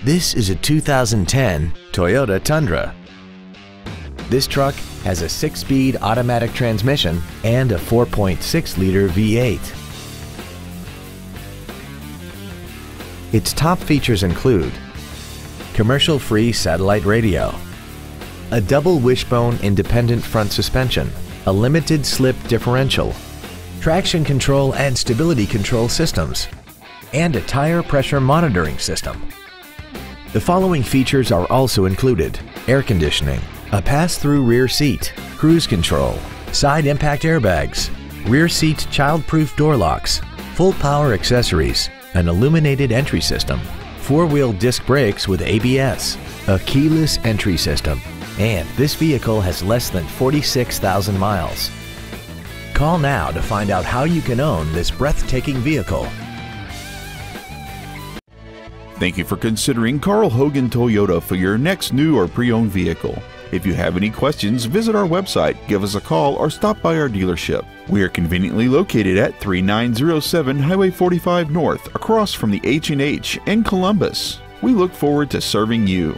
This is a 2010 Toyota Tundra. This truck has a 6-speed automatic transmission and a 4.6-liter V8. Its top features include commercial-free satellite radio, a double wishbone independent front suspension, a limited slip differential, traction control and stability control systems, and a tire pressure monitoring system. The following features are also included: air conditioning, a pass-through rear seat, cruise control, side impact airbags, rear seat child-proof door locks, full power accessories, an illuminated entry system, 4-wheel disc brakes with ABS, a keyless entry system, and this vehicle has less than 46,000 miles. Call now to find out how you can own this breathtaking vehicle. Thank you for considering Carl Hogan Toyota for your next new or pre-owned vehicle. If you have any questions, visit our website, give us a call, or stop by our dealership. We are conveniently located at 3907 Highway 45 North, across from the H&H in Columbus. We look forward to serving you.